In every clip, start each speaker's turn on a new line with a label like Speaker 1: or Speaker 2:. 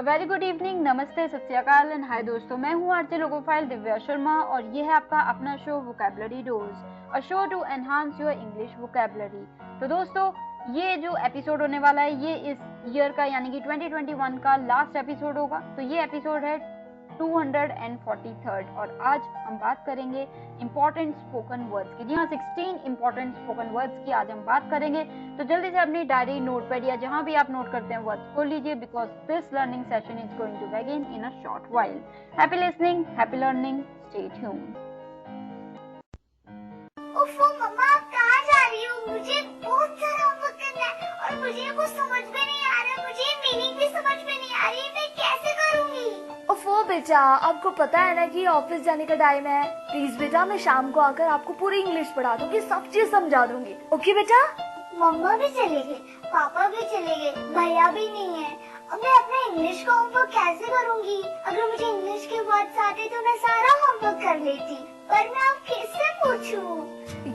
Speaker 1: Very good evening, नमस्ते, सत श्री अकाल एंड हाय दोस्तों। मैं हूँ आरजे लोगोफाइल दिव्या शर्मा और ये है आपका अपना show vocabulary dose, a show to enhance your English vocabulary. तो दोस्तों, ये जो एपिसोड होने वाला है ये इस ईयर का यानी कि 2021 का लास्ट एपिसोड होगा। तो ये एपिसोड है 243rd और आज हम बात करेंगे इंपॉर्टेंट स्पोकन वर्ड्स की। जी हाँ, 16 इंपॉर्टेंट स्पोकन वर्ड्स की आज हम बात करेंगे। तो जल्दी से अपनी डायरी, नोटपैड या जहां भी आप नोट करते हैं वर्ड्स खोल लीजिए, because this learning session is going to begin in a short while. Happy listening, happy learning, stay tuned.
Speaker 2: ओफो मम्मा, आप कहाँ जा रही हो? मुझे बहुत सारा होमवर्क करना है और मुझे कुछ समझ में नहीं आ रहा, मुझे मीनिंग भी समझ में नहीं आ रही, मैं कैसे करूँगी?
Speaker 3: ओफो बेटा, आपको पता है ना कि ऑफिस जाने का टाइम है। प्लीज बेटा, मैं शाम को आकर आपको पूरी इंग्लिश पढ़ा दूंगी, सब चीज समझा दूंगी। ओके बेटा?
Speaker 2: मम्मा भी चले गए, पापा भी चले गए, भैया भी नहीं है। अब मैं अपना इंग्लिश का होमवर्क कैसे करूँगी? अगर मुझे इंग्लिश के वर्ड्स आते तो मैं सारा होमवर्क कर लेती, पर मैं अब किससे पूछूं?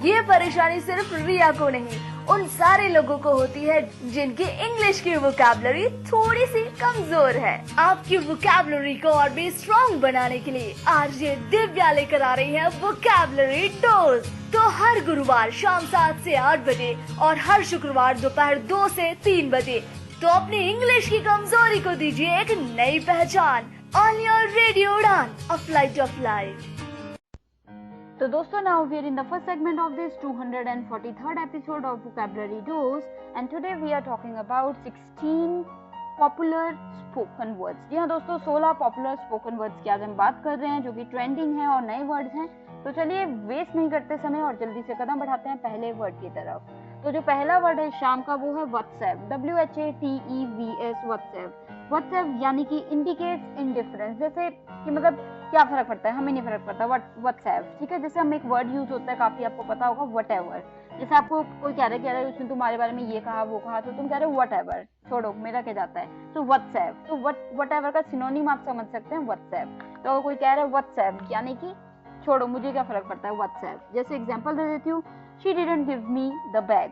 Speaker 3: ये परेशानी सिर्फ रिया को नहीं, उन सारे लोगों को होती है जिनकी इंग्लिश की वोकैबुलरी थोड़ी सी कमजोर है। आपकी वोकैबुलरी को और भी स्ट्रॉन्ग बनाने के लिए आरजे दिव्या लेकर आ रही है वोकैबुलरी डोज। तो हर गुरुवार शाम 7 से 8 बजे और हर शुक्रवार दोपहर 2 से 3 बजे तो अपनी इंग्लिश की कमजोरी को दीजिए एक नई पहचान। ऑन योर रेडियो उड़ान, अ फ्लाइट ऑफ लाइफ।
Speaker 1: तो दोस्तों, now we are in the first segment of this 243rd episode of Vocabulary Dose and today we are talking about 16 popular spoken words। जी हाँ दोस्तों, 16 पॉपुलर स्पोकन वर्ड्स की आज हम बात कर रहे हैं जो कि ट्रेंडिंग है और नए वर्ड्स हैं। तो चलिए वेस्ट नहीं करते समय और जल्दी से कदम बढ़ाते हैं पहले वर्ड की तरफ। तो जो पहला वर्ड है शाम का वो है व्हाट्सएप, WHATEVS, व्हाट्सएप। व्हाट्सएप यानी कि इंडिकेट्स इंडिफरेंस, जैसे कि मतलब क्या फर्क पड़ता है, हमें नहीं फर्क पड़ता। व्हाट्सएप, ठीक है। जैसे हम एक वर्ड यूज होता है, काफी आपको पता होगा, व्हाटएवर। जैसे आपको कोई कह रहा है उसने तुम्हारे बारे में ये कहा वो कहा, तो तुम कह रहे हो व्हाटएवर, छोड़ो मेरा क्या जाता है। तो व्हाट्सएप, तो व्हाटएवर का सिनोनिम आप समझ सकते हैं व्हाट्सएप। तो कोई कह रहा है व्हाट्सएप यानी कि छोड़ो मुझे क्या फर्क पड़ता है, व्हाट्सएप। जैसे एग्जांपल दे देती हूँ, she didn't give me the bag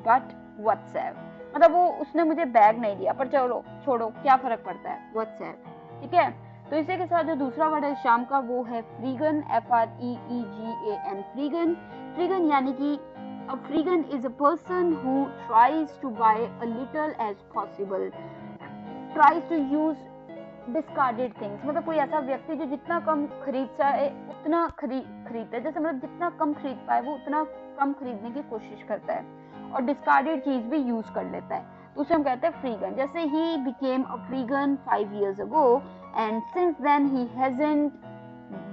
Speaker 1: but WhatsApp, मतलब वो उसने मुझे बैग नहीं दिया पर चलो छोड़ो क्या फर्क पड़ता है, व्हाट्सएप, ठीक है। तो इसी के साथ जो दूसरा वर्ड है शाम का वो है फ्रीगन, FREEGAN, फ्रीगन। फ्रीगन यानी कि a freegan is a person who tries to buy a little as possible, tries to use discarded things, मतलब कोई ऐसा व्यक्ति जो जितना कम खरीद पाए उतना खरीदता है, जैसे मतलब जितना कम खरीद पाए वो उतना कम खरीदने की कोशिश करता है और डिस्कार्डेड चीज भी यूज कर लेता है, तो उसे हम कहते हैं फ्रीगन। जैसे he became a freegan 5 years ago and since then he hasn't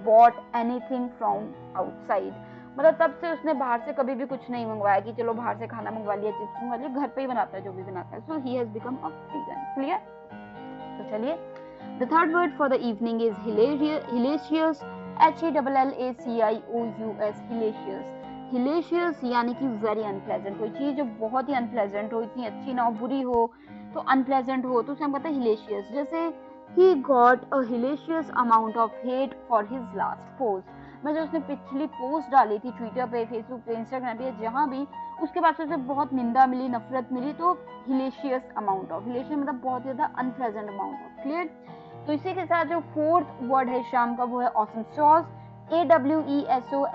Speaker 1: bought anything from outside, मतलब तब से उसने बाहर से कभी भी कुछ नहीं मंगवाया कि चलो बाहर से खाना मंगवा लिया, चिप्स मंगवा लिया, घर पे ही बनाता है जो भी बनाता है। So he has become a freegan, clear. तो चलिए, the third word for the evening is hilarious, HALLACIOUS, hilarious। हिलेशियस यानी कि वेरी अनप्लेजेंट, कोई चीज जो बहुत ही अनप्लेजेंट हो, इतनी अच्छी ना हो, बुरी हो तो अनप्लेजेंट हो, तो उसे हम कहते हैं हिलेशियस। जैसे he got a hilarious amount of hate for his last post, मतलब उसने पिछली पोस्ट डाली थी ट्विटर पे, फेसबुक पे, इंस्टाग्राम पे, जहां भी उसके पास उसे बहुत निंदा मिली, नफरत मिली, तो हिलेशियस अमाउंट ऑफ, हिलेशियस मतलब बहुत ज्यादा अनप्लेजेंट अमाउंट ऑफ, क्लियर। तो इसी के साथ जो फोर्थ वर्ड है शाम का वो है awesome sauce, AWESOMESAUCE,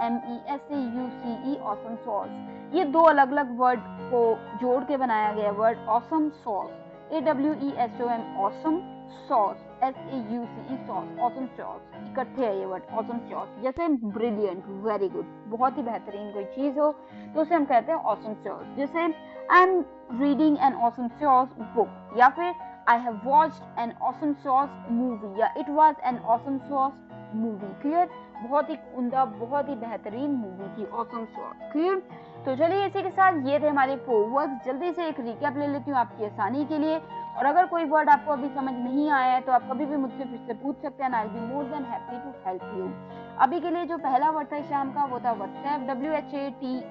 Speaker 1: awesome sauce. ये दो अलग अलग वर्ड को जोड़ के बनाया गया word awesome sauce, AWESOM awesome, sauce SAUCE sauce, awesome sauce, इकट्ठे है ये वर्ड ऑसम सॉस। जैसे ब्रिलियंट, वेरी गुड, बहुत ही बेहतरीन कोई चीज हो तो उसे हम कहते हैं ऑसम सॉस। जैसे I am reading an awesome sauce book, या फिर I have watched an awesome sauce movie, या it was an awesome sauce movie, clear. बहुत ही उम्दा, बहुत ही बेहतरीन मूवी थी ऑसम सॉस, क्लियर। तो चलिए, इसी के साथ ये थे हमारे 4 वर्ड्स। जल्दी से एक रिकैप ले लेती हूँ आपकी आसानी के लिए, और अगर कोई वर्ड आपको अभी समझ नहीं आया है तो आप कभी भी मुझसे फिर से पूछ सकते हैं, I will be more than happy to help you. अभी के लिए जो पहला वर्ड था शाम का वो था WhatsApp, WHATEVS,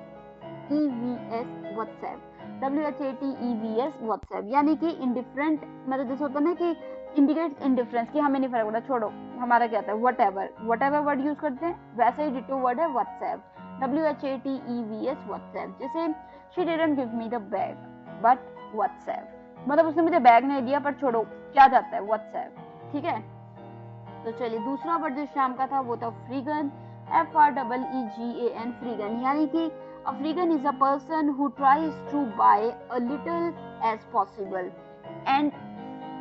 Speaker 1: WhatsApp, WHATEVS, WhatsApp यानी कि इंडिफरेंट, मतलब जैसे होता है ना कि इंडिकेट्स इंडिफरेंस, कि हमें नहीं फर्क पड़ता, छोड़ो हमारा क्या था, व्हाटएवर वर्ड यूज करते हैं, वैसे ही डिटो वर्ड है व्हाट्सएप, WHATEVS, व्हाट्सएप। जैसे she didn't give me the bag but WhatsApp, मतलब उसने मुझे बैग नहीं दिया, पर छोड़ो क्या जाता है, व्हाट्सएप, ठीक है। तो चलिए दूसरा वर्ड जो शाम का था वो था फ्रीगन, FREEGAN, फ्रीगन, यानी कि a freegan is a person who tries to buy a little as possible and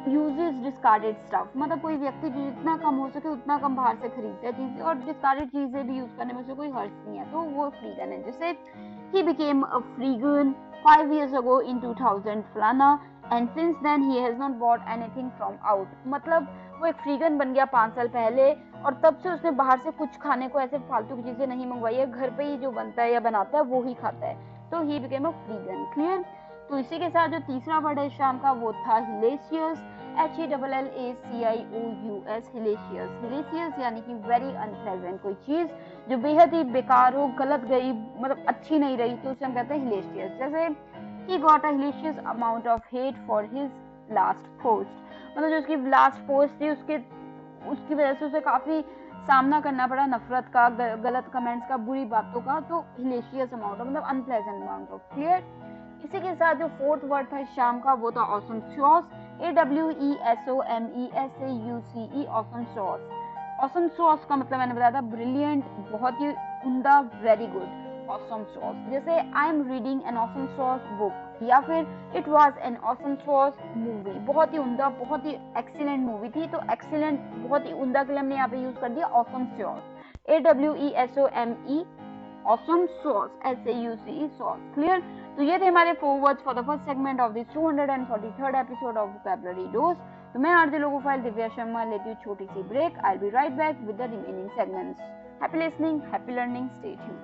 Speaker 1: uses discarded stuff, मतलब कोई व्यक्ति जो जितना कम हो सके उतना कम बाहर से खरीदता है चीजें, और डिस्कार्डेड चीजें भी यूज करने में से कोई हर्ज नहीं है, तो वो फ्रीगन है। जैसे he became a freegan 5 years ago in 2000 फलाना and since then he has not bought anything from out, मतलब वो एक फ्रीगन बन गया 5 साल पहले, और तब से उसने बाहर से कुछ खाने को ऐसे फालतू की चीजें नहीं मंगवाई है, घर पे ही जो बनता है या बनाता है वो ही खाता है, तो he became a freegan, clear. तो इसी के साथ जो तीसरा वर्ड है शाम का वो था हिलेशियस, HELLACIOUS, हिलेशियस। हिलेशियस यानी कि वेरी अनप्लेजेंट, कोई चीज जो बेहद ही बेकार हो, गलत गई, मतलब अच्छी नहीं रही, तो उसे हम कहते हैं हिलेशियस। जैसे he got a hilarious amount of hate for his last post, मतलब जो उसकी लास्ट पोस्ट थी उसकी वजह से उसे काफी सामना करना पड़ा नफरत का, गलत कमेंट्स का, बुरी बातों का, तो हिलेशियस अमाउंट ऑफ मतलब अनप्लेजेंट अमाउंट ऑफ, क्लियर। इसी के साथ जो फोर्थ वर्ड था शाम का वो था awesome sauce, AWESOMESAUCE, awesome sauce. Awesome sauce का मतलब मैंने बताया था ब्रिलियंट, बहुत ही उम्दा, वेरी गुड, ऑसम सॉस। जैसे I am reading an awesome sauce book, या फिर it was an awesome sauce movie, बहुत ही उम्दा, बहुत ही एक्सीलेंट मूवी थी, तो एक्सीलेंट, बहुत ही उम्दा के लिए हमने यहाँ पे यूज कर दिया awesome sauce, AWESOME, awesome sauce, SAUCE, sauce, clear. तो ये थे हमारे 4 words for the first segment of this 243rd episode of vocabulary dose. तो मैं आरजे लोगोफाइल दिव्या शर्मा लेती हूँ छोटी सी break. I will be right back with the remaining segments. Happy listening, happy learning, stay tuned.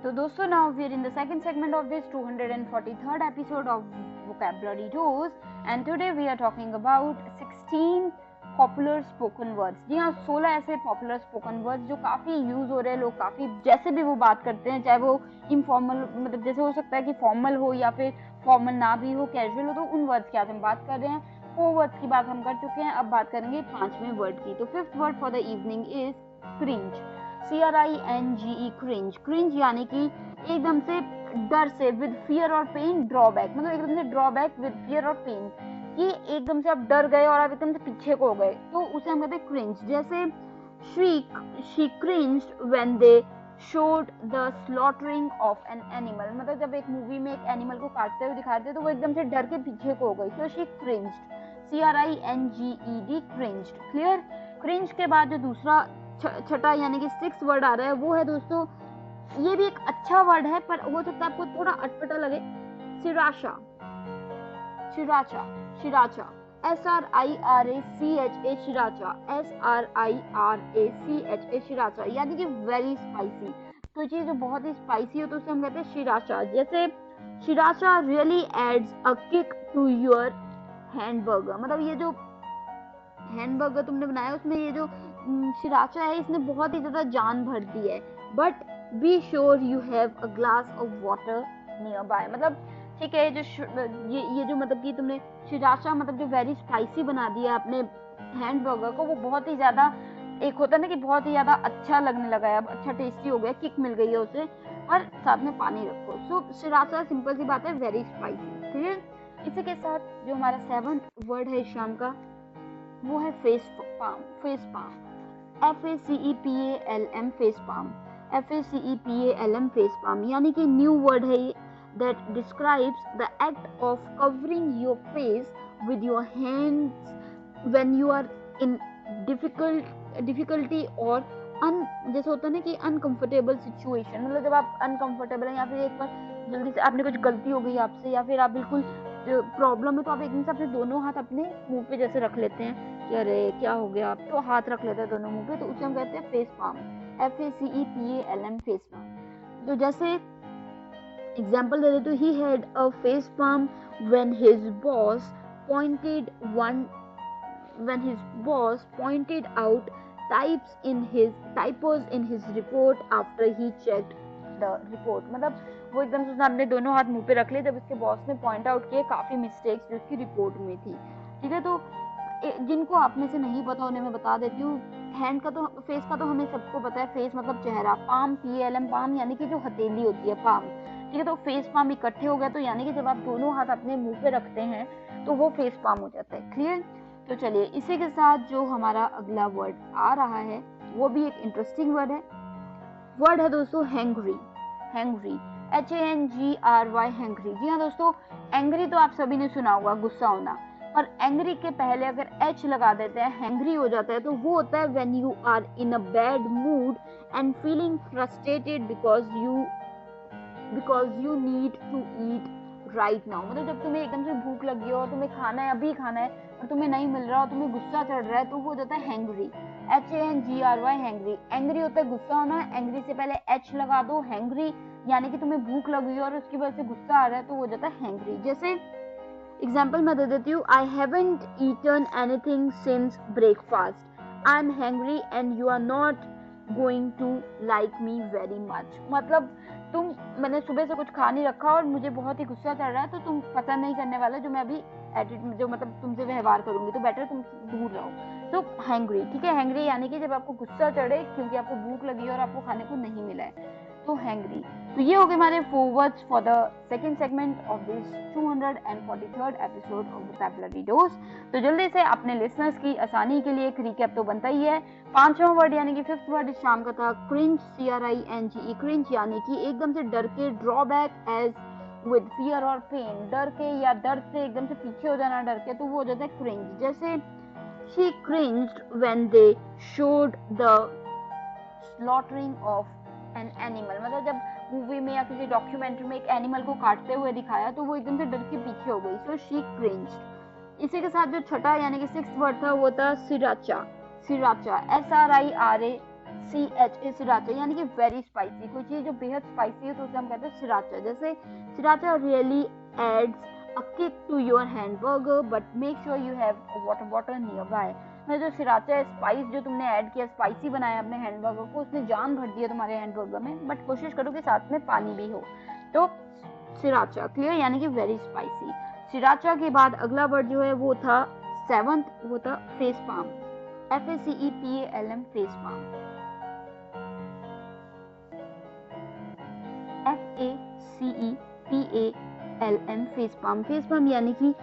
Speaker 1: So दोस्तों, now we are in the second segment of this 243rd episode of Vocabulary Dose, and today we are talking about 16 popular spoken words. जी हाँ, 16 ऐसे popular spoken words जो काफी use हो रहे हैं, लोग काफी जैसे भी वो बात करते हैं, चाहे वो इनफॉर्मल, मतलब जैसे हो सकता है कि फॉर्मल हो या फिर फॉर्मल ना भी हो, कैजुअल हो, तो उन वर्ड्स की आज हम बात कर रहे हैं। 4 वर्ड्स की बात हम कर चुके हैं, अब बात करेंगे 5वें वर्ड की। तो 5th word for the evening is cringe, CRINGE, cringe. Cringe यानी कि एकदम से डर से, विद फियर और पेन, ड्रॉबैक, मतलब एकदम से ड्रॉबैक विद फियर और पेन, कि एकदम से आप डर गए और आप एकदम से पीछे को गए, तो उसे हम कहते हैं क्रिंज। जैसे she cringed when they showed the slaughtering of an animal, मतलब जब एक मूवी में एक एनिमल को काटते हुए दिखाते तो वो एकदम से डर के पीछे को हो गई, तो she cringed, CRINGED, cringed, clear. Cringe के बाद जो दूसरा छठा यानी कि 6th वर्ड आ रहा है वो है दोस्तों, ये भी एक अच्छा वर्ड है पर हो सकता है आपको थोड़ा अटपटा लगे, सिराशा, शिराचा, शिराचा, SRIRACHA, शिराचा, SRIRACHA, शिराचा, यानी कि वेरी स्पाइसी। तो चीज जो बहुत ही स्पाइसी हो तो उसे हम कहते हैं शिराचा। जैसे sriracha really adds a kick to your hamburger, मतलब ये जो हैंडबर्गर तुमने बनाया उसमें ये जो शिराचा है इसने बहुत ही ज्यादा जान भर दी है। But be sure you have a glass of water near by, मतलब ठीक है, ये जो मतलब कि तुमने शिराचा मतलब जो वेरी स्पाइसी बना दिया अपने हैंडबर्गर को, वो बहुत ही ज्यादा, एक होता है ना कि बहुत ही ज्यादा अच्छा लगने लगा है, अब अच्छा टेस्टी हो गया, किक मिल गई है उसे, और साथ में पानी रखो। सो शिराचा सिंपल सी बात है, वेरी स्पाइसी, ठीक है। इसी के साथ जो हमारा 7th वर्ड है शाम का वो है face palm, face palm, FACEPALM, face palm, FACEPALM, face palm, यानी कि न्यू वर्ड है ये, that describes the act of covering your face with your hands when you are in difficulty or जैसे होता है ना कि uncomfortable situation, मतलब जब आप uncomfortable हैं या फिर एक बार जल्दी से आपने कुछ गलती हो गई आपसे, या फिर आप बिल्कुल प्रॉब्लम है तो आप एकदम से अपने दोनों हाथ अपने मुंह पे जैसे रख लेते हैं कि अरे क्या हो गया, आप तो हाथ रख लेते हैं दोनों मुंह पे, तो उसे हम कहते हैं face palm, FACEPALM, face palm. तो जैसे एग्जाम्पल दे देते, he had a face palm when his boss pointed out typos in his report after he checked the report, मतलब वो एकदम से उसने अपने दोनों हाथ मुंह पे रख लिए जब उसके बॉस ने पॉइंट आउट किए काफी मिस्टेक्स जो उसकी रिपोर्ट में थी, ठीक है। तो जिनको आप में से नहीं पता उन्हें मैं बता देती हूँ, हैंड का तो, फेस का तो हमें सबको पता है, फेस मतलब चेहरा, पाम, PALM, पाम यानी कि जो हथेली होती है, पाम, ठीक है। तो फेस पाम इकट्ठे हो गए, तो यानी कि जब आप दोनों हाथ अपने मुंह पे रखते हैं तो वो फेस पाम हो जाता है। क्लियर। तो चलिए इसी के साथ जो हमारा अगला वर्ड आ रहा है वो भी एक इंटरेस्टिंग वर्ड है। वर्ड है दोस्तों हैंग्री। Hangry, HANGRY, hangry. जी हाँ दोस्तों, एंग्री तो आप सभी ने सुना होगा, गुस्सा होना, पर एंग्री के पहले अगर H लगा देते हैं, हैंग्री हो जाता है, तो वो होता है when you are in a bad mood and feeling frustrated because you need to eat right now. मतलब जब तुम्हें एकदम से भूख लगी हो और तुम्हें खाना है, अभी खाना है, और तुम्हें नहीं मिल रहा और तुम्हें गुस्सा चढ़ रहा है, तो वो हो जाता है हैंग्री। HANGRY, hangry. एंग्री होता है गुस्सा होना, एंग्री से पहले H लगा दो, हैंग्री यानी कि तुम्हें भूख लगी हो और उसकी वजह से गुस्सा आ रहा है, तो वो हो जाता है हैंग्री। जैसे एग्जाम्पल मैं दे देती हूँ, I haven't eaten anything since breakfast, I am hangry and you are not going to like me very much. मतलब मैंने सुबह से कुछ खा नहीं रखा और मुझे बहुत ही गुस्सा चढ़ रहा है, तो तुम पसंद नहीं करने वाले जो मैं अभी जो मतलब तुमसे व्यवहार करूंगी, तो बेटर तुम दूर रहो। तो हैंग्री, ठीक है। हैंग्री यानी कि जब आपको गुस्सा चढ़े क्योंकि आपको भूख लगी और आपको खाने को नहीं मिला है, तो हैंग्री। तो ये हो गए हमारे 4 words for the second segment of this 243rd episode of vocabulary dose. तो जल्दी से अपने लिसनर्स की आसानी के लिए एक रिकैप तो बनता ही है। 5वां वर्ड यानी कि 5th वर्ड इस शाम का था क्रिंज, CRINGE, क्रिंज यानी कि एकदम से डर के, ड्रॉबैक एज विद फियर और पेन, डर के या दर्द से एकदम से पीछे हो जाना डर के, तो वो हो जाता है क्रिंज। जैसे she cringed when they showed the slaughtering of an animal, मतलब जब मूवी में या किसी डॉक्यूमेंट्री में एक एनिमल को काटते हुए दिखाया तो वो एकदम से डर के पीछे हो गई, so she cringed। इसी के साथ जो छठा यानी कि 6th वर्ड था वो था सिराचा। सिराचा, SRIRACHA, सिराचा यानी कि वेरी स्पाइसी, कोई चीज जो बेहद स्पाइसी है तो उसे हम कहते हैं सिराचा। जैसे sriracha really adds a kick to your hamburger but make sure you have a water bottle nearby। मैं जो सिराचा है, स्पाइस जो तुमने ऐड किया, स्पाइसी बनाया अपने हैंडबर्गर को, उसने जान भर दिया तुम्हारे हैंडबर्गर में, बट कोशिश करो कि साथ में पानी भी हो। तो सिराचा, क्लियर, यानी कि वेरी स्पाइसी। सिराचा के बाद अगला वर्ड जो है वो था 7th, वो था face palm, FACEPALM, face palm, FACEPALM, facepalm. Face palm यानी कि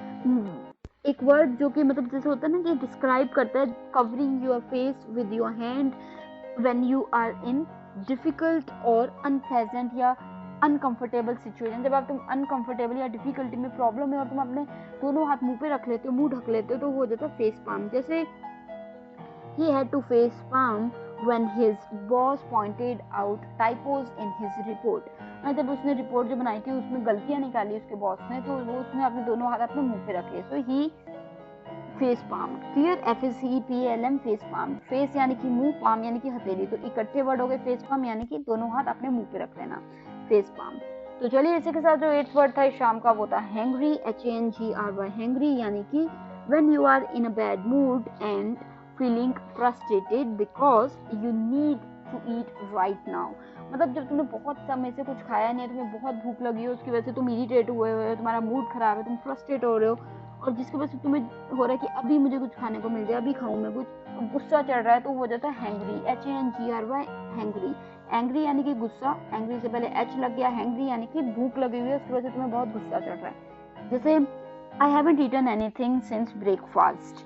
Speaker 1: एक वर्ड जो कि मतलब जैसे होता है ना कि डिस्क्राइब करता है covering your face with your hand when you are in difficult और अनप्लेजेंट या अनकंफर्टेबल सिचुएशन। जब आप तुम अनकंफर्टेबल या डिफिकल्टी में प्रॉब्लम है और तुम अपने दोनों हाथ मुंह पे रख लेते हो, मुंह ढक लेते हो, तो वो हो जाता है फेस पाम। जैसे he had to face palm when his boss pointed out typos in his report। जब उसने रिपोर्ट जो बनाई थी उसमें गलतियां निकाली उसके बॉस ने, तो वो उसने अपने दोनों हाथ अपने मुंह पे रखे, सो ही facepalm, clear, FACEPALM, facepalm. Face यानी कि मुंह, पाम यानी कि हथेली, तो इकट्ठे वर्ड हो गए फेस पाम, यानी कि दोनों हाथ अपने मुंह पे रख लेना, फेस पाम। तो चलिए इसी के साथ जो 8th वर्ड था इस शाम का वो था हैंग्री, HANGRY, हैंग्री यानी कि when you are in a bad mood and feeling frustrated because you need to eat right now। मतलब जब तुमने बहुत समय से कुछ खाया नहीं है, तुम्हें बहुत भूख लगी हो, उसकी वजह से तुम इरिटेट हुए हो, तुम्हारा मूड खराब है, तुम फ्रस्ट्रेट हो रहे हो, और जिसकी वजह से तुम्हें हो रहा है कि अभी मुझे कुछ खाने को मिल जाए, अभी खाऊं मैं कुछ, गुस्सा चढ़ रहा है, तो वो हो जाता है हैंग्री, HANGRY, हैंग्री। एंग्री यानी कि गुस्सा, एंग्री से पहले H लग गया, हैंग्री यानी कि भूख लगी हुई है, उसकी वजह से तुम्हें बहुत गुस्सा चढ़ रहा है। जैसे I haven't eaten anything since breakfast,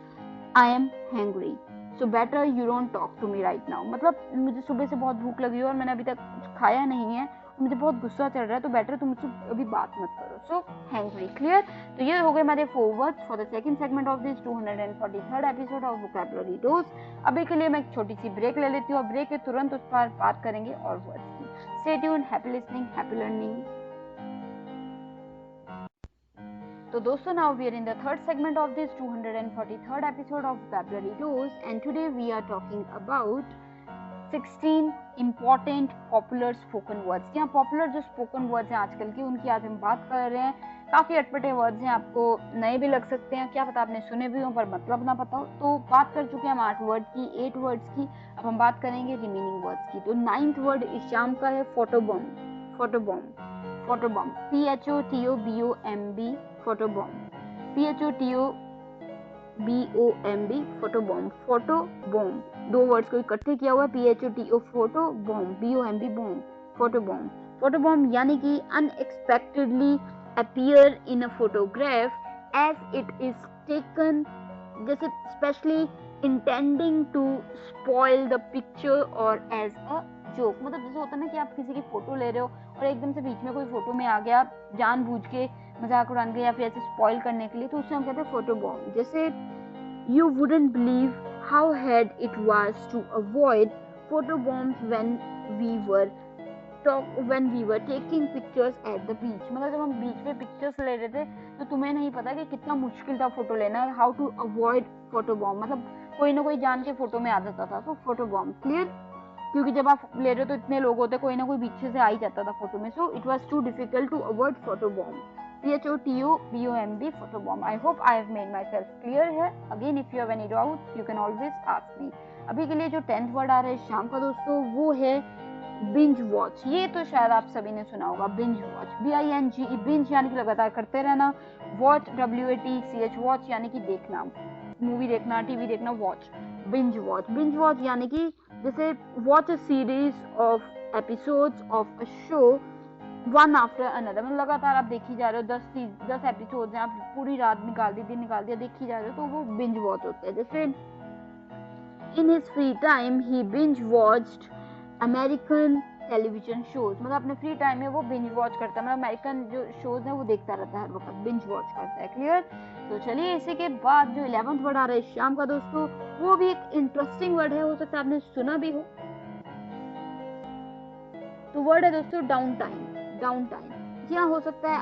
Speaker 1: I am hangry, so better you don't talk to me right now. मतलब मुझे सुबह से बहुत भूख लगी है और मैंने अभी तक कुछ खाया नहीं है, मुझे बहुत गुस्सा चढ़ रहा है, तो बेटर तुम मुझसे अभी बात मत करो, सो हैंग्री, क्लियर। तो ये हो गए हमारे 4 words for the second segment of this 243rd episode of vocabulary dose. अभी के लिए मैं एक छोटी सी ब्रेक ले लेती हूँ, और ब्रेक के तुरंत उस पर बात करेंगे और वर्ड्स की। Stay tuned, happy listening, happy learning. So दोस्तों, now we are in the third segment of this 243rd episode of Vocabulary Dose, and today we are talking about 16 important popular spoken words। यहाँ popular जो spoken words हैं आजकल की, उनकी आज हम बात कर रहे हैं। काफ़ी अटपटे वर्ड्स हैं, आपको नए भी लग सकते हैं, क्या पता आपने सुने भी हों पर मतलब ना पता हो। तो बात कर चुके हैं हम 8 वर्ड की, 8 वर्ड्स की, अब हम बात करेंगे रिमेनिंग वर्ड्स की। तो 9th वर्ड इस शाम का है photobomb, photobomb, photobomb, PHOTOBOMB, photobomb, PHOTOBOMB, photobomb, photobomb, 2 words को इकट्ठे किया हुआ है, PHOTO photo, bomb, BOMB bomb, photobomb. Photobomb यानी कि unexpectedly appear in a photograph as it is taken, जैसे specially intending to spoil the picture और as a joke. मतलब जैसे होता है ना कि आप किसी की फोटो ले रहे हो और एकदम से बीच में कोई फोटो में आ गया जानबूझ के मजाक उड़ाने के या फिर ऐसे स्पॉइल करने के लिए, तो उससे हम कहते हैं फोटो बॉम्ब। जैसे you wouldn't believe how hard it was to avoid photobombs when we were taking pictures at the beach. मतलब जब हम बीच पे पिक्चर्स ले रहे थे तो तुम्हें नहीं पता कि कितना मुश्किल था फोटो लेना, how to avoid photobomb. मतलब कोई ना कोई जान के फोटो में आ जाता था, तो फोटो बॉम्ब। क्लियर? क्योंकि जब आप ले रहे हो तो इतने लोग होते, कोई ना कोई पीछे से आ ही जाता था फोटो में। So it was too difficult to avoid photobomb. PHOTOBOMB photobomb. I hope I have made myself clear है। Again if you have any doubt you can always ask me. अभी के लिए जो 10th word आ रहा है शाम का दोस्तों, वो है बिंज वॉच। ये तो शायद आप सभी ने सुना होगा, बिंज वॉच, BINGE, बिंज यानी कि लगातार करते रहना, वॉच WATCH, वॉच यानी कि देखना, मूवी देखना, टीवी देखना, watch, binge watch. Binge watch यानी कि जैसे watch a series of episodes of a show one after another. मतलब लगातार आप देखी जा रहे हो, 10 एपिसोड हैं, आप पूरी रात निकाल दी, दिन निकाल दिया, देखी जा रहे हो, तो वो बिंज वॉच होता है। जैसे in his free time he binge watched American television shows. मतलब अपने फ्री टाइम में वो बिंज वॉच करता है, मतलब अमेरिकन जो शोज है वो देखता रहता है हर वक्त, बिंज वॉच करता है। क्लियर? तो चलिए इसी के बाद जो 11th वर्ड आ रहा है शाम का दोस्तों, वो भी एक इंटरेस्टिंग वर्ड है, हो सकता है आपने सुना भी हो। तो वर्ड है दोस्तों डाउन टाइम। डाउन टाइम, जी हाँ, हो सकता है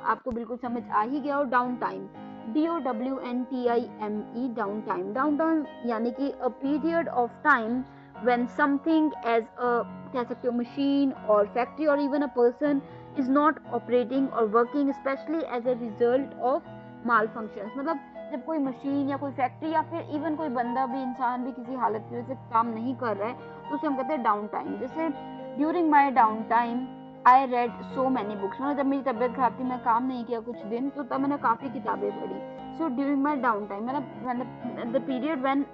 Speaker 1: आपको बिल्कुल समझ आ ही गया हो। Down time, DOWNTIME, down time. Down time यानी कि a period of time when something as a कह सकते हो machine or factory or even a person is not operating or working especially as a result of malfunctions। मतलब जब कोई machine या कोई फैक्ट्री या फिर इवन कोई बंदा भी, इंसान भी किसी हालत की वजह से काम नहीं कर रहा है, तो उसे हम कहते हैं डाउन टाइम। जैसे during my down time I read so many books. मतलब जब मेरी तबीयत खराब थी, मैं काम नहीं किया कुछ दिन, तो तब मैंने काफ़ी किताबें पढ़ी। So during my down time मतलब द पीरियड व्हेन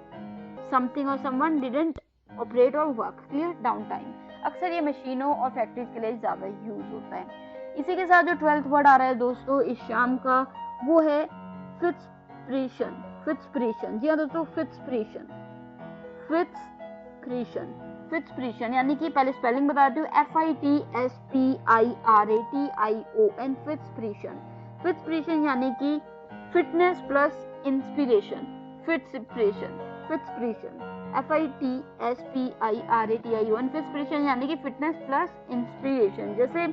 Speaker 1: समथिंग और समवन डिडंट ऑपरेट और वर्क। क्लियर? Down time. अक्सर ये मशीनों और फैक्ट्रीज के लिए ज़्यादा यूज होता है। इसी के साथ जो 12th वर्ड आ रहा है दोस्तों इस शाम का, वो है फिट्सप्रेशन। फिट्सप्रेशन, जी हाँ दोस्तों, फिट्सप्रेशन। फिट्सप्रेशन, फिट्सप्रेशन यानी कि पहले स्पेलिंग बताती हूँ, FITSPIRATION, फिट्सप्रेशन। फिट्सप्रेशन यानी कि फिटनेस प्लस इंस्पिरेशन। फिट्सप्रेशन, फिट्सप्रेशन, FITSPIRATION, फिट्सप्रेशन यानी कि फिटनेस प्लस इंस्पिरेशन। जैसे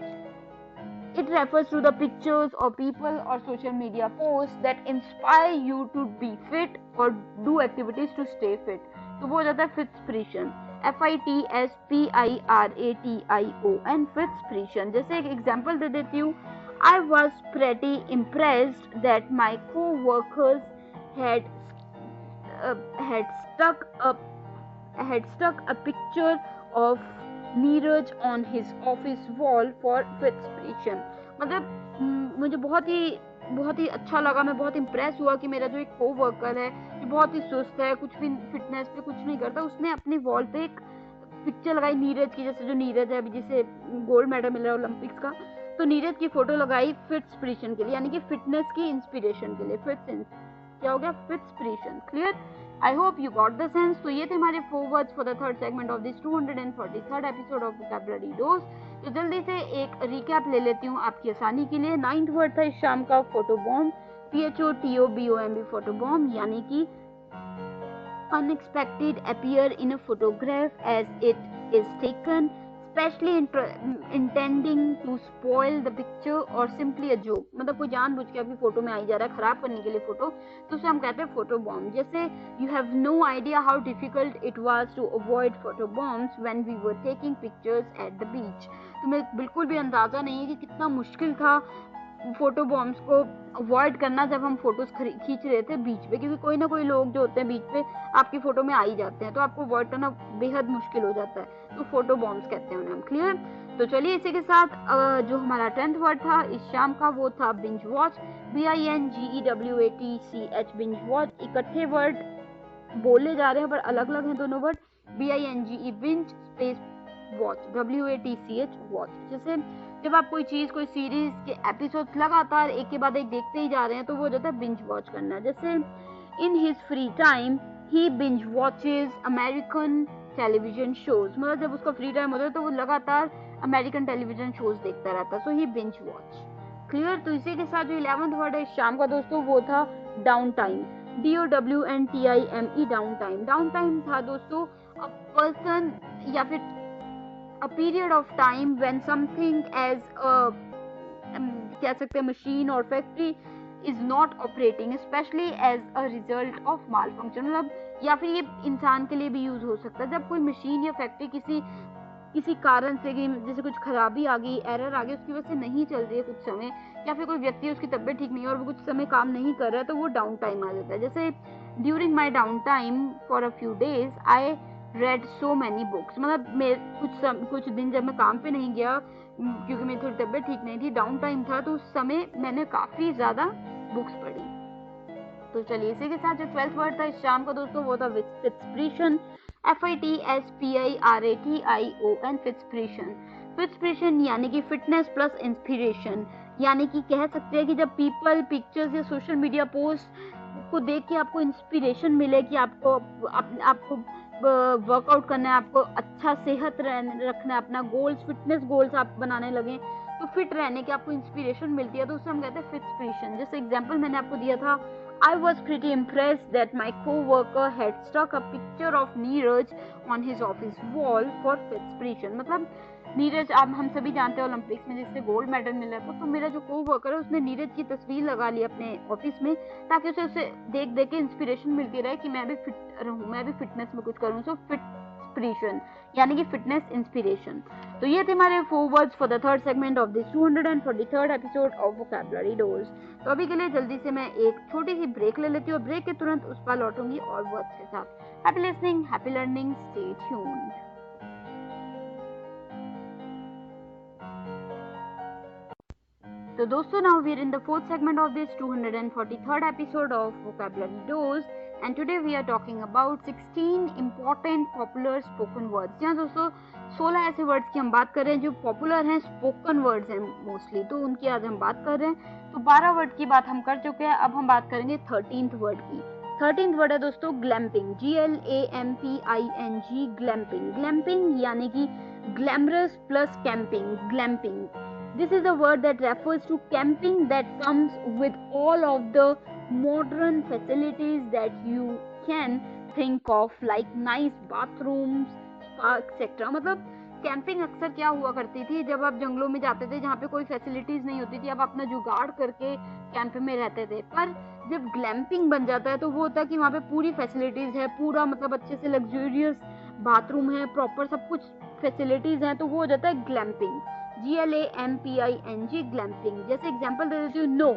Speaker 1: it refers to the pictures or people or social media posts that inspire you to be fit or do activities to stay fit। तो वो हो जाता है फिट्सप्रेशन, FITSPIRATION, फिट्सप्रेशन। जैसे एक एग्जांपल दे देती हूँ, I was pretty impressed that my co-workers had stuck a picture of Neeraj on his office wall for फिट्सप्रेशन। मतलब मुझे बहुत ही अच्छा लगा, मैं बहुत इम्प्रेस हुआ कि मेरा जो एक को वर्कर है जो बहुत ही सुस्त है, कुछ भी फिटनेस पे कुछ नहीं करता, उसने अपनी वॉल पे एक पिक्चर लगाई नीरज की। जैसे जो नीरज है अभी जिसे गोल्ड मेडल मिला है ओलंपिक्स का, तो नीरज की फोटो लगाई फिट्सप्रेशन के लिए, यानी कि फिटनेस की इंस्पिरेशन के लिए। क्या हो गया? Fitspiration. Clear? I hope you got the sense. तो ये थे हमारे 4 words for the third segment of this 243rd episode of vocabulary dose. तो जल्दी से एक रिकैप ले लेती हूँ आपकी आसानी के लिए। 9th वर्ड था इस शाम का photo bomb, PHOTOBOMB, photo bomb यानी कि unexpected appear in a photograph as it is taken, especially intending to spoil the picture or simply a joke। मतलब कोई जानबूझ के आपकी फोटो में आई जा रहा है खराब करने के लिए फोटो, तो उसे हम कहते हैं फोटो बॉम्ब। जैसे you have no idea how difficult it was to avoid photo bombs when we were taking pictures at the beach। तुम्हें बिल्कुल भी अंदाजा नहीं है कि कितना मुश्किल था फोटो बॉम्ब्स को अवॉइड करना जब हम फोटोज खींच रहे थे बीच पे, क्योंकि कोई ना कोई लोग जो होते हैं बीच पे आपकी फोटो में आ ही जाते हैं, तो आपको अवॉइड करना बेहद मुश्किल हो जाता है, तो फोटो बॉम्ब्स कहते हैं उन्हें हम। क्लियर? तो चलिए इसी के साथ जो हमारा 10th वर्ड था इस शाम का वो था binge watch, BINGEWATCH, binge watch. इकट्ठे वर्ड बोले जा रहे हैं पर अलग अलग हैं दोनों word, BINGE binge space watch, WATCH watch. जैसे जब आप कोई चीज, कोई सीरीज के एपिसोड्स लगातार एक के बाद एक देखते ही जा रहे हैं तो वो हो जाता है बिंज वॉच करना। जैसे in his free time he binge watches American television shows, मतलब जब उसका फ्री टाइम होता है तो वो लगातार अमेरिकन टेलीविजन शोज देखता रहता है। सो ही बिंज वॉच। क्लियर। तो इसी के साथ जो 11th वर्ड है शाम का दोस्तों वो था down time, DOWNTIME, down time. Down time था दोस्तों अ पर्सन या फिर a period of time when something as a कह सकते हैं machine or factory is not operating, especially as a result of malfunction। मतलब या फिर ये इंसान के लिए भी यूज हो सकता है जब कोई मशीन या फैक्ट्री किसी कारण से, जैसे कुछ खराबी आ गई, एरर आ गई, उसकी वजह से नहीं चल रही है कुछ समय, या फिर कोई व्यक्ति उसकी तबीयत ठीक नहीं है और वो कुछ समय काम नहीं कर रहा है तो वो डाउन टाइम आ जाता है। जैसे during my down time for a few days I read so many books, मतलब मैं कुछ दिन जब मैं काम पे नहीं गया क्योंकि मेरी थोड़ी तबीयत ठीक नहीं थी, डाउन टाइम था, तो उस समय मैंने काफी ज्यादा बुक्स पढ़ी। तो चलिए इसी के साथ जो 12th वर्ड था इस शाम का दोस्तों वो था फिट्सप्रेशन, FITSPIRATION, फिट्सप्रेशन। फिट्सप्रेशन यानी कि फिटनेस प्लस इंस्पिरेशन, यानी कि कह सकते हैं कि जब पीपल, पिक्चर्स या सोशल मीडिया पोस्ट को देख के आपको इंस्पिरेशन मिले कि आपको वर्कआउट करना है, आपको अच्छा सेहत रखना है, अपना गोल्स, फिटनेस गोल्स आप बनाने लगे तो फिट रहने की आपको इंस्पिरेशन मिलती है, तो उससे हम कहते हैं फिट्सप्रेशन। जैसे एग्जांपल मैंने आपको दिया था, I was pretty impressed that my co-worker had stuck a picture of Neeraj on his office wall for फिट्सप्रेशन। मतलब नीरज, आप हम सभी जानते हैं ओलंपिक्स में जिससे गोल्ड मेडल मिला था, तो मेरा जो को वर्कर है उसने नीरज की तस्वीर लगा ली अपने ऑफिस में ताकि उसे देख देख के इंस्पिरेशन मिलती रहे कि मैं भी फिट रहूं, मैं भी फिटनेस में कुछ करूं। सो फिट्सप्रेशन यानी कि फिटनेस इंस्पिरेशन। तो ये थे हमारे 4 words for the third segment of this 243rd episode of vocabulary dose. तो अभी के लिए जल्दी से मैं एक छोटी सी ब्रेक ले लेती हूँ और ब्रेक के तुरंत उस पर लौटूंगी और वर्ड्स के साथ। Happy listening, happy learning, stay tuned. So दोस्तों, now we are in the 4th segment of this 243rd episode of Vocabulary Dose and today we are talking about 16 important popular spoken words। यहाँ दोस्तों 16 ऐसे words की हम बात कर रहे हैं जो पॉपुलर हैं, स्पोकन वर्ड्स हैं मोस्टली, तो उनकी आज हम बात कर रहे हैं। तो 12 वर्ड की बात हम कर चुके हैं, अब हम बात करेंगे 13th वर्ड की। 13th वर्ड है दोस्तों ग्लैम्पिंग, GLAMPING, ग्लैम्पिंग। ग्लैम्पिंग यानी कि glamorous plus camping, glamping. This is a word that refers to camping that comes with all of the modern facilities that you can think of, like nice bathrooms, spa, etc. मतलब camping अक्सर क्या हुआ करती थी, जब आप जंगलों में जाते थे जहाँ पे कोई फैसिलिटीज नहीं होती थी, आप अपना जुगाड़ करके कैंप में रहते थे। पर जब ग्लैम्पिंग बन जाता है तो वो होता है कि वहाँ पे पूरी फैसिलिटीज है, पूरा मतलब अच्छे से लग्जूरियस बाथरूम है, प्रॉपर सब कुछ फैसिलिटीज हैं, तो वो हो जाता है ग्लैम्पिंग, GLAMPING, ग्लैम्पिंग। जैसे एग्जांपल दे देती हूँ, no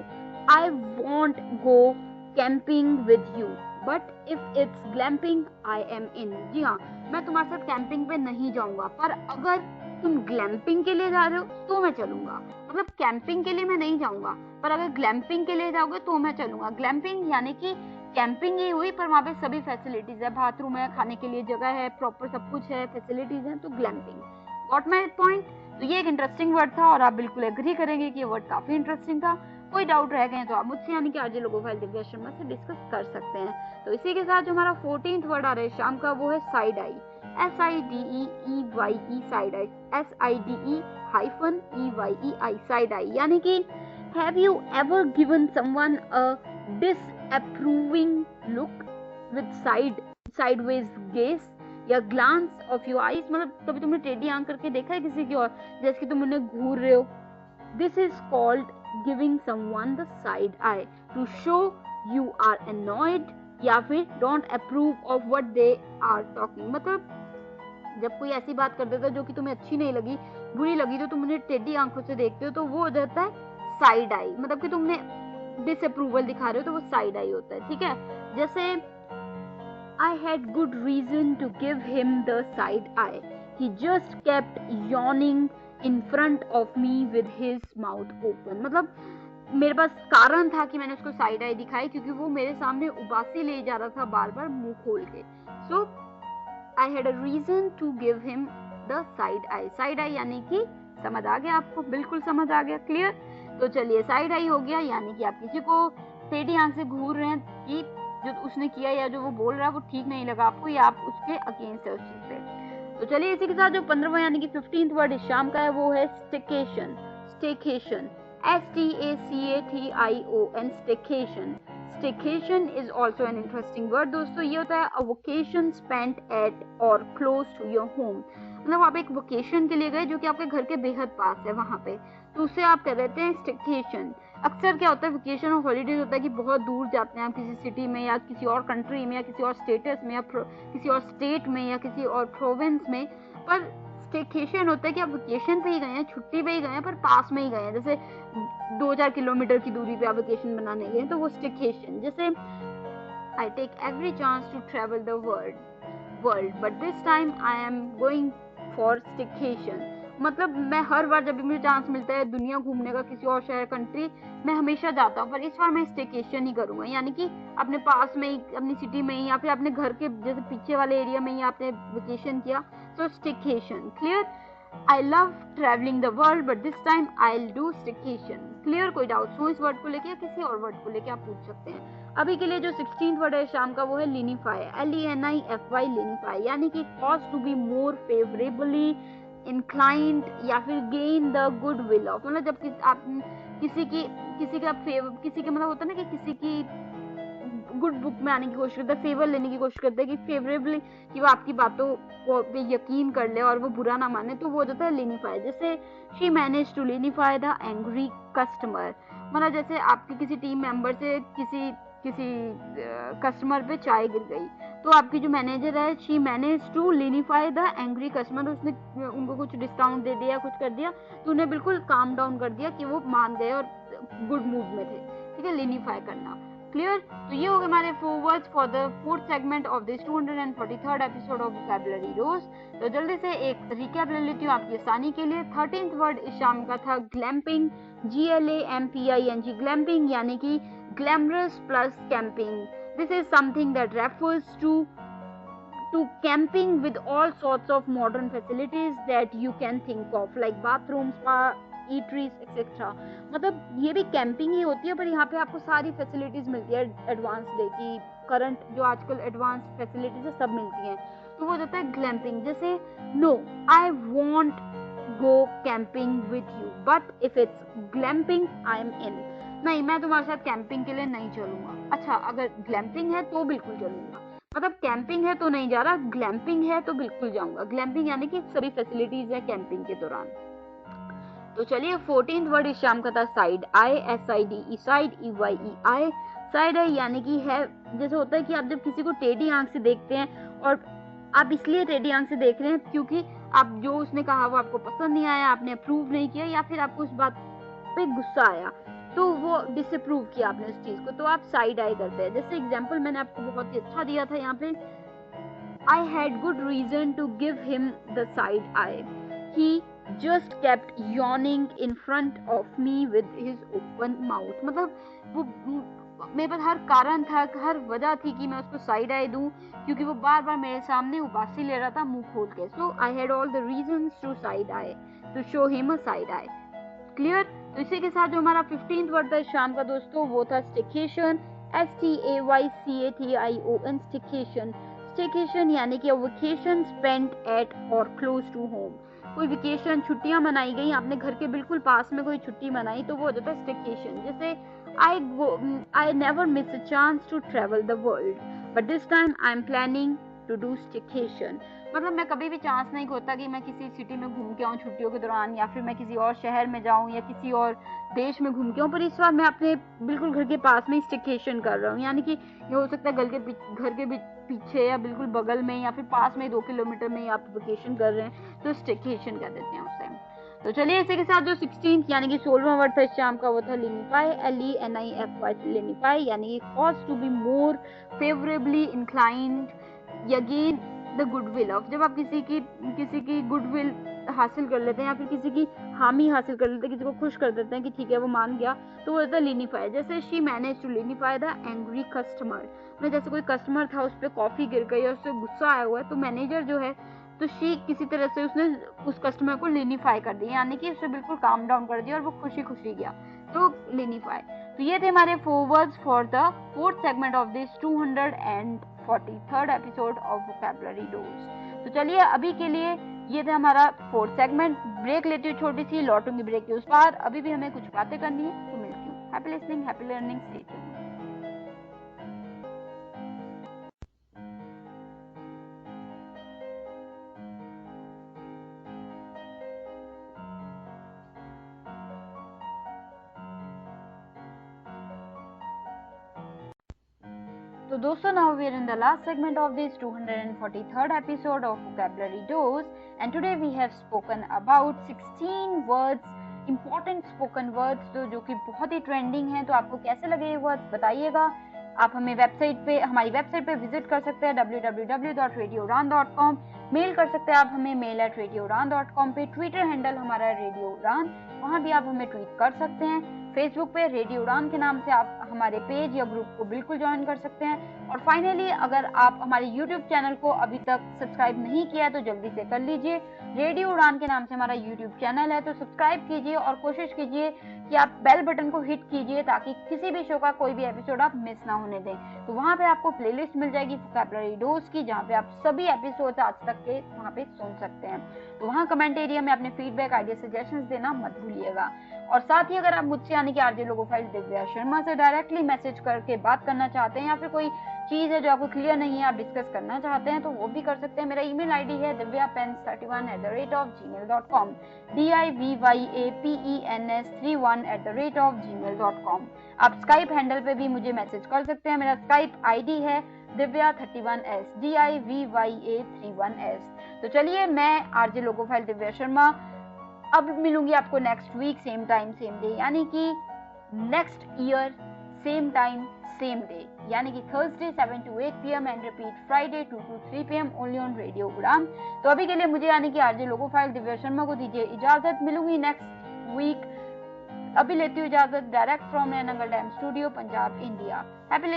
Speaker 1: I won't go camping with you but if it's glamping I am in. जी हाँ, मैं तुम्हारे साथ कैंपिंग पे नहीं जाऊंगा, पर अगर तुम ग्लैम्पिंग के लिए जा रहे हो तो मैं चलूंगा। मतलब कैंपिंग के लिए मैं नहीं जाऊंगा, पर अगर ग्लैम्पिंग के लिए जाओगे तो मैं चलूंगा। ग्लैम्पिंग यानी कि कैंपिंग ही हुई पर वहाँ पे सभी फैसिलिटीज है, बाथरूम है, खाने के लिए जगह है, प्रॉपर सब कुछ है, फैसिलिटीज है, तो ग्लैम्पिंग। Got my point? तो ये एक इंटरेस्टिंग वर्ड था और आप बिल्कुल एग्री करेंगे कि ये वर्ड काफी इंटरेस्टिंग था। कोई डाउट रह गए तो आप मुझसे यानी कि आरजे लोगोफाइल दिव्या शर्मा से डिस्कस कर सकते हैं। तो इसी के साथ जो हमारा 14th वर्ड आ रहा है शाम का वो है side I, SIDEEYE, side I, SIDE-EYEI, side I. यानी कि have you ever given someone a disapproving look with sideways gauge या ग्लांस ऑफ योर आईज। मतलब कभी तुमने टेढ़ी आंख करके देखा है किसी की और, जैसे कि तुम उन्हें घूर रहे हो। This is called giving someone the side eye to show you are annoyed या फिर don't approve of what they are talking. मतलब जब कोई ऐसी बात कर देता है जो कि तुम्हें अच्छी नहीं लगी, बुरी लगी, तो तुम उन्हें टेढ़ी आंखों से देखते हो, तो वो हो जाता है साइड आई। मतलब कि तुमने डिसअप्रूवल दिखा रहे हो तो वो साइड आई होता है। ठीक है, जैसे I had good reason to give him the side eye. He just kept yawning in front of me with his mouth open. मतलब मेरे पास कारण था कि मैंने उसको साइड आई दिखाई क्योंकि वो मेरे सामने उबासी ले जा रहा था बार बार मुंह खोल के। So I had a reason to give him the side eye. Side eye यानी कि समझ आ गया आपको? बिल्कुल समझ आ गया, क्लियर? तो चलिए, साइड आई हो गया यानी कि आप किसी को टेढ़ी आंख से घूर रहे हैं कि जो उसने किया या जो वो बोल रहा है वो ठीक नहीं लगा आपको, या आप उसके अगेंस्ट है उस चीज पे। तो चलिए, इसी के साथ जो 15वां यानी कि 15th वर्ड इस शाम का है वो है staycation. Staycation, STACATION, staycation. Staycation is also an interesting word दोस्तों। ये होता है अ वोकेशन स्पेंट एट और क्लोज टू योर होम। मतलब आप एक वोकेशन के लिए गए जो कि आपके घर के बेहद पास है वहां पे, तो उसे आप कह देते हैं स्टेकेशन। अक्सर क्या होता है, वेकेशन और हॉलीडेज होता है कि बहुत दूर जाते हैं आप किसी सिटी में या किसी और कंट्री में या किसी और स्टेटस में या किसी और स्टेट में या किसी और प्रोविंस में। पर स्टेकेशन होता है कि आप वेकेशन पे ही गए हैं, छुट्टी पे ही गए हैं, पर पास में ही गए हैं, जैसे 2-4 किलोमीटर की दूरी पे आप वेकेशन बनाने गए, तो वो स्टेकेशन। जैसे I take every chance to travel the world but this time I am going for staycation. मतलब मैं हर बार जब भी मुझे चांस मिलता है दुनिया घूमने का, किसी और शहर कंट्री, मैं हमेशा जाता हूँ, पर इस बार मैं स्टेकेशन ही करूंगा, यानी कि अपने पास में ही, अपनी सिटी में ही या फिर अपने घर के जैसे पीछे वाले एरिया में ही आपने वेकेशन किया, तो staycation. Clear? I love travelling the world but this time I will do staycation. Clear? कोई डाउट हो इस वर्ड को लेके या किसी और वर्ड को लेके आप पूछ सकते हैं। अभी के लिए जो 16th वर्ड है शाम का वो है लिनिफाई। LENIFY, लिनिफाई, यानी कि cause to be more favourably inclined या फिर gain the good will of. मतलब जब आप किसी के मतलब होता है ना कि किसी की गुड बुक में आने की कोशिश करते हैं, फेवर लेने की कोशिश करते हैं कि फेवरेबली, कि वो आपकी बातों को पे यकीन कर ले और वो बुरा ना माने, तो वो हो जाता है लिनिफाई। जैसे she manage to lenify the angry customer. मतलब जैसे आपके किसी टीम मेंबर से किसी कस्टमर पे चाय गिर गई, तो आपकी जो मैनेजर है she manage to lenify the angry customer. उसने उनको कुछ डिस्काउंट दे दिया, कुछ कर दिया, तो उन्हें बिल्कुल काम डाउन कर दिया कि वो मान गए और गुड मूड में थे। ठीक है, लिनिफाई करना। क्लियर? तो ये हो गए हमारे 4 words for the 4th segment of this 243rd episode of vocabulary dose. तो जल्दी से एक रिकैप ले लेती हूँ आपकी आसानी के लिए। 13th वर्ड इस शाम का था ग्लैम्पिंग। GLAMPING, ग्लैम्पिंग यानी कि glamorous plus camping. This is something that refers to camping with all sorts of modern facilities that you can think of, like bathrooms, spa, eateries, etc. मतलब ये भी camping ही होती है, पर यहाँ पे आपको सारी फैसिलिटीज मिलती है एडवांस डे की, करंट जो आजकल एडवांस फैसिलिटीज है सब मिलती हैं, तो वो जाता है ग्लैम्पिंग। जैसे no I won't go camping with you but if it's glamping I am in. नहीं, मैं तुम्हारे साथ कैंपिंग के लिए नहीं चलूंगा। अच्छा, अगर ग्लैम्पिंग है तो बिल्कुल चलूंगा। मतलब कैंपिंग है तो नहीं जा रहा, ग्लैम्पिंग है तो बिल्कुल जाऊंगा। ग्लैम्पिंग यानी कि सभी फैसिलिटीज है कैंपिंग के दौरान। तो चलिए 14th वर्ड इस शाम का था side I. SIDE, side EYEI। Side I यानी कि है, जैसे होता है कि आप जब किसी को टेढ़ी आंख से देखते हैं, और आप इसलिए टेढ़ी आंख से देख रहे हैं क्योंकि आप जो उसने कहा वो आपको पसंद नहीं आया, आपने अप्रूव नहीं किया, या फिर आपको उस बात पे गुस्सा आया, तो वो डिसअप्रूव किया आपने उस चीज को, तो आप साइड आई करते हैं। जैसे एग्जांपल मैंने आपको बहुत ही अच्छा दिया था यहाँ पे, I had good reason to give him the side eye. He just kept yawning in front of me with his open mouth. मतलब वो मेरे पास हर कारण था, हर वजह थी कि मैं उसको साइड आई दूं, क्योंकि वो बार बार मेरे सामने उबासी ले रहा था मुंह खोल के। So I had all the reasons to side eye, to show him a side eye. Clear? तो इसी के साथ जो हमारा 15th वर्ड था शाम का दोस्तों वो था स्टेकेशन। STAYCATION, staycation. स्टेकेशन यानी कि वेकेशन स्पेंट एट और क्लोज टू होम। कोई वेकेशन, छुट्टियां मनाई गई, आपने घर के बिल्कुल पास में कोई छुट्टी मनाई, तो वो हो जाता है स्टेकेशन। जैसे I never miss a chance to travel the world, but this time I am planning to do staycation. मतलब मैं कभी भी चांस नहीं खोता कि मैं किसी सिटी में घूम के आऊँ छुट्टियों के दौरान, या फिर मैं किसी और शहर में जाऊँ या किसी और देश में घूम के आऊँ, पर इस बार मैं अपने बिल्कुल घर के पास में स्टेकेशन कर रहा हूँ। यानी कि ये हो सकता है घर के पीछे या बिल्कुल बगल में या फिर पास में 2 किलोमीटर में आप वेकेशन कर रहे हैं, तो स्टेकेशन कर देते हैं उस टाइम। तो चलिए इसी के साथ जो 16th यानी कि 16वां वर्ड था इस शाम का वो था लिनिफाई। LENIFY, लिनिफाई यानी कि cause to be more favourably inclined या गेन द गुडविल ऑफ। जब आप किसी की गुडविल हासिल कर लेते हैं या फिर किसी की हामी हासिल कर लेते हैं, किसी को खुश कर देते हैं कि ठीक है वो मान गया, तो वो होता है लिनिफाई। जैसे she manage to lenify the angry customer. जैसे कोई कस्टमर था, उस पर कॉफी गिर गई और उससे गुस्सा आया हुआ है, तो मैनेजर जो है तो शी किसी तरह से उसने उस कस्टमर को लिनिफाई कर दिया, यानी कि उसे बिल्कुल काम डाउन कर दिया और वो खुशी खुशी गया, तो लिनिफाई। तो ये थे हमारे 4 words for the 4th segment of this 243rd episode of vocabulary dose. तो चलिए अभी के लिए ये था हमारा 4th सेगमेंट। ब्रेक लेती हूँ छोटी सी, लौटूंगी ब्रेक के उस पार। अभी भी हमें कुछ बातें करनी है, तो मिलती हूँ। Happy listening, happy learning, stay tuned. So दोस्तों, now we are in the last segment of this 243rd episode of Vocabulary Dose, and today we have spoken about 16 words, important spoken words जो कि बहुत ही trending हैं। तो आपको कैसे लगे ये वर्ड्स बताइएगा। आप हमें हमारी वेबसाइट पे विजिट कर सकते हैं www.radioudan.com। मेल कर सकते हैं आप हमें mail@radioudan.com पे। ट्विटर हैंडल हमारा रेडियो उड़ान, वहाँ भी आप हमें ट्वीट कर सकते हैं। फेसबुक पे रेडियो उड़ान के नाम से आप हमारे पेज या ग्रुप को बिल्कुल ज्वाइन कर सकते हैं। और फाइनली, अगर आप हमारे यूट्यूब चैनल को अभी तक सब्सक्राइब नहीं किया है तो जल्दी से कर लीजिए। रेडियो उड़ान के नाम से हमारा यूट्यूब चैनल है, तो सब्सक्राइब कीजिए और कोशिश कीजिए कि आप बेल बटन को हिट कीजिए ताकि किसी भी शो का कोई भी एपिसोड आप मिस ना होने दें। तो वहाँ पे आपको प्लेलिस्ट मिल जाएगी वोकैबुलरी डोज की, जहाँ पे आप सभी एपिसोड आज तक के वहाँ पे सुन सकते हैं। तो वहाँ कमेंट एरिया में अपने फीडबैक, आइडिया, सजेशंस देना मत भूलिएगा। और साथ ही अगर आप मुझसे यानी कि आरजे लोगोफाइल दिव्या शर्मा से डायरेक्टली मैसेज करके बात करना चाहते हैं, या फिर कोई चीज है जो आपको क्लियर नहीं है, आप डिस्कस करना चाहते हैं, तो वो भी कर सकते हैं। मेरा ईमेल आईडी है divyapens31@gmail.com, divyapens31@gmail.com। आप स्काइप हैंडल पे भी मुझे मैसेज कर सकते हैं। मेरा स्काइप आईडी है divya31s, DIVYA31s। तो चलिए, मैं आरजे लोगोफाइल दिव्या शर्मा अब मिलूंगी आपको next week same time same day, यानी कि next year same time same day, यानी कि Thursday 7 to 8 PM and repeat Friday 2 to 3 PM only on radio Udaan. तो अभी के लिए मुझे यानी कि आरजे लोगोफाइल दिव्या शर्मा को दीजिए इजाजत। मिलूंगी नेक्स्ट वीक। अभी लेती हूँ इजाजत direct from Nangal dam studio, Punjab, India. Happy